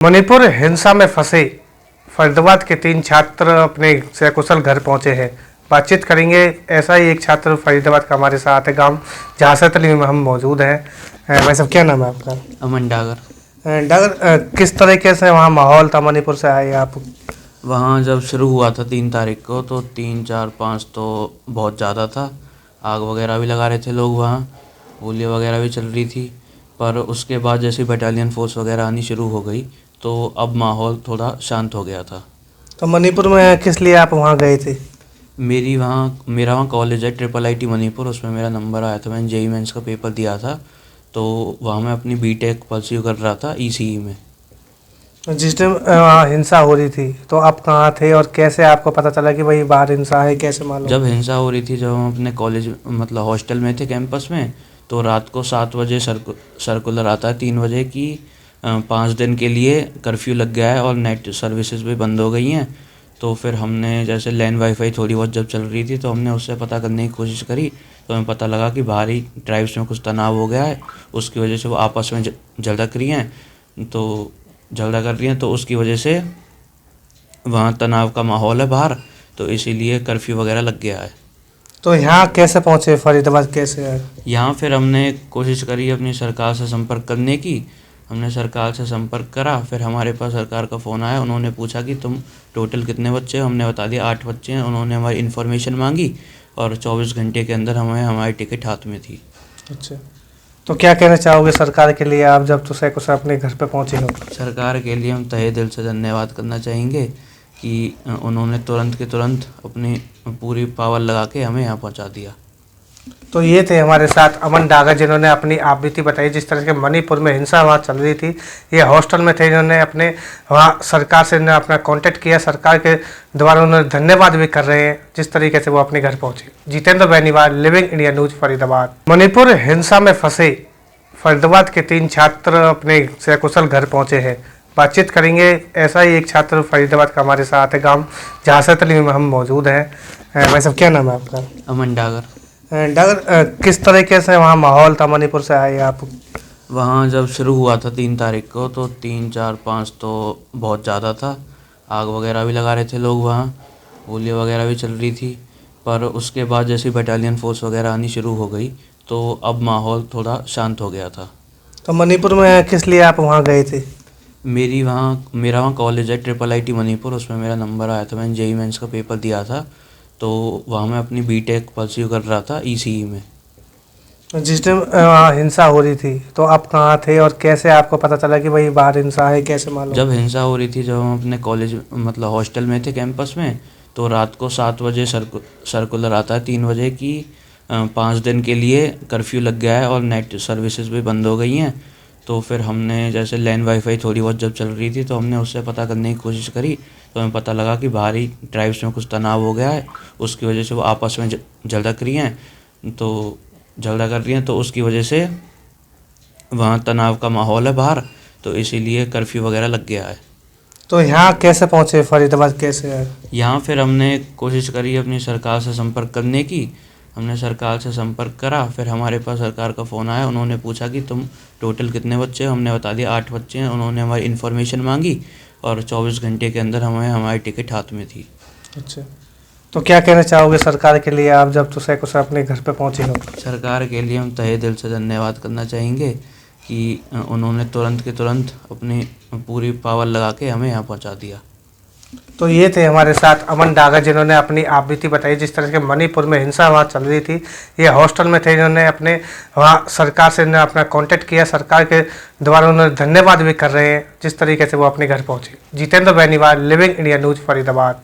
मणिपुर हिंसा में फंसे फरीदाबाद के 3 छात्र अपने सकुशल घर पहुंचे हैं। बातचीत करेंगे। ऐसा ही एक छात्र फरीदाबाद का हमारे साथ है, गांव झांसतली में हम मौजूद हैं। भाई साहब, क्या नाम है आपका? अमन डागर। डागर, किस तरीके से वहाँ माहौल था? मणिपुर से आए आप? वहाँ जब शुरू हुआ था 3 तारीख को, तो 3, 4, 5 तो बहुत ज़्यादा था। आग वगैरह भी लगा रहे थे लोग, वहाँ गोलियाँ वगैरह भी चल रही थी। पर उसके बाद जैसे बटालियन फोर्स वगैरह आनी शुरू हो गई, तो अब माहौल थोड़ा शांत हो गया था। तो मणिपुर में किस लिए आप वहाँ गए थे? मेरा वहाँ कॉलेज है, IIIT मणिपुर। उसमें मेरा नंबर आया था, मैंने JEE मेंस का पेपर दिया था, तो वहाँ मैं अपनी BTech परस्यू कर रहा था ECE में। जिस टाइम वहाँ हिंसा हो रही थी तो आप कहाँ थे और कैसे आपको पता चला कि भाई बाहर हिंसा है? कैसे मालूम? जब हिंसा हो रही थी, जब हम अपने कॉलेज मतलब हॉस्टल में थे, कैंपस में, तो रात को 7 बजे सर्कुलर आता है 3 बजे की 5 दिन के लिए कर्फ्यू लग गया है और नेट सर्विसेज भी बंद हो गई हैं। तो फिर हमने जैसे लैंड वाईफाई थोड़ी बहुत जब चल रही थी, तो हमने उससे पता करने की कोशिश करी, तो हमें पता लगा कि बाहरी ट्राइब्स में कुछ तनाव हो गया है। उसकी वजह से वो आपस में झड़क रही हैं, तो झगड़ा कर रही हैं, तो उसकी वजह से वहाँ तनाव का माहौल है बाहर, तो इसीलिए कर्फ्यू वगैरह लग गया है। तो यहाँ कैसे पहुँचे? फरीदाबाद कैसे आए? यहाँ फिर हमने कोशिश करी अपनी सरकार से संपर्क करने की। हमने सरकार से संपर्क करा, फिर हमारे पास सरकार का फ़ोन आया। उन्होंने पूछा कि तुम टोटल कितने बच्चे हो? हमने बता दिया 8 बच्चे हैं। उन्होंने हमारी इन्फॉर्मेशन मांगी और 24 घंटे के अंदर हमें हमारी टिकट हाथ में थी। अच्छा, तो क्या कहना चाहोगे सरकार के लिए, आप जब तो सकुशल अपने घर पे पहुँचे हो? सरकार के लिए हम तहे दिल से धन्यवाद करना चाहेंगे कि उन्होंने तुरंत के तुरंत अपनी पूरी पावर लगा के हमें यहाँ पहुँचा दिया। तो ये थे हमारे साथ अमन डागर, जिन्होंने अपनी आपबीती बताई। जिस तरह से मणिपुर में हिंसा वहाँ चल रही थी, ये हॉस्टल में थे, इन्होंने अपने वहाँ सरकार से अपना कांटेक्ट किया। सरकार के द्वारा उन्होंने धन्यवाद भी कर रहे हैं जिस तरीके से वो अपने घर पहुँचे। Jitendra Beniwal, living India news, Faridabad. Manipur हिंसा में फंसे फरीदाबाद के 3 छात्र अपने सकुशल घर पहुँचे हैं। बातचीत करेंगे। ऐसा ही एक छात्र फरीदाबाद का हमारे साथ है, गाँव झांसतली में हम मौजूद हैं। भाई साहब, क्या नाम है आपका? अमन डागर। डागर, किस तरीके से वहाँ माहौल था? मणिपुर से आए आप? वहाँ जब शुरू हुआ था 3 तारीख को, तो 3, 4, 5 तो बहुत ज़्यादा था। आग वगैरह भी लगा रहे थे लोग, वहाँ गोलियाँ वगैरह भी चल रही थी। पर उसके बाद जैसे बटालियन फोर्स वगैरह आनी शुरू हो गई, तो अब माहौल थोड़ा शांत हो गया था। तो मणिपुर में किस लिए आप वहाँ गए थे? मेरा वहाँ कॉलेज है, IIIT मणिपुर। उसमें मेरा नंबर आया था, मैंने JEE मेंस का पेपर दिया था, तो वहाँ मैं अपनी BTech परस्यू कर रहा था ECE में। जिस टाइम वहाँ हिंसा हो रही थी तो आप कहाँ थे और कैसे आपको पता चला कि भाई बाहर हिंसा है? कैसे मालूम? जब हिंसा हो रही थी, जब हम अपने कॉलेज मतलब हॉस्टल में थे, कैंपस में, तो रात को 7 बजे सर्कुलर आता है 3 बजे की 5 दिन के लिए कर्फ्यू लग गया है और नेट सर्विसेज भी बंद हो गई हैं। तो फिर हमने जैसे लैंड वाईफाई थोड़ी बहुत जब चल रही थी, तो हमने उससे पता करने की कोशिश करी, तो हमें पता लगा कि बाहरी ट्राइब्स में कुछ तनाव हो गया है। उसकी वजह से वो आपस में झड़क रही हैं, तो झगड़ा कर रही हैं, तो उसकी वजह से वहाँ तनाव का माहौल है बाहर, तो इसीलिए कर्फ्यू वगैरह लग गया है। तो यहाँ कैसे पहुँचे? फरीदाबाद कैसे आए? यहाँ फिर हमने कोशिश करी अपनी सरकार से संपर्क करने की। हमने सरकार से संपर्क करा, फिर हमारे पास सरकार का फ़ोन आया। उन्होंने पूछा कि तुम टोटल कितने बच्चे हो? हमने बता दिया 8 बच्चे हैं। उन्होंने हमारी इन्फॉर्मेशन मांगी और 24 घंटे के अंदर हमें हमारी टिकट हाथ में थी। अच्छा, तो क्या कहना चाहोगे सरकार के लिए, आप जब तो सकुशल अपने घर पे पहुँचे हो? सरकार के लिए हम तहे दिल से धन्यवाद करना चाहेंगे कि उन्होंने तुरंत के तुरंत अपनी पूरी पावर लगा के हमें यहाँ पहुँचा दिया। तो ये थे हमारे साथ अमन डागर, जिन्होंने अपनी आपबीती बताई। जिस तरह से मणिपुर में हिंसा वहाँ चल रही थी, ये हॉस्टल में थे, इन्होंने अपने वहाँ सरकार से अपना कांटेक्ट किया। सरकार के द्वारा उन्होंने धन्यवाद भी कर रहे हैं जिस तरीके से वो अपने घर पहुँचे। Jitendra Beniwal, living India news, Faridabad.